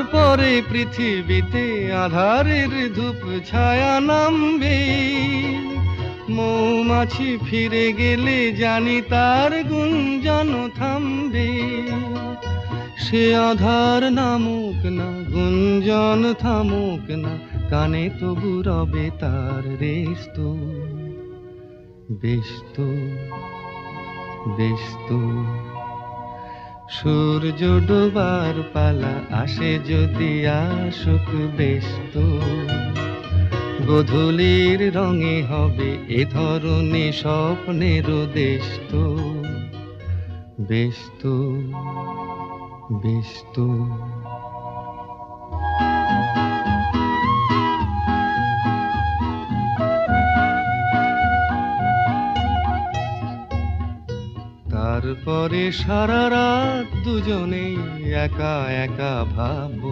তারপরে পৃথিবীতে আধারের ধূপ ছায়া নামবে। মৌমাছি ফিরে গেলে জানি তার গুঞ্জন থামবে। সে আধার নামুক না, গুঞ্জন থামুক না, কানে তবু রবে তার রেস্ত। বেস্ত বেস্ত সূর্য ডোবার পালা আসে যদি আসুক বেস্ত। গোধূলির রঙে হবে এ ধরনী স্বপ্নের দেশ তো। বেস্ত বেস্ত তারপরে সারা রাত দুজনেই একা একা ভাববো।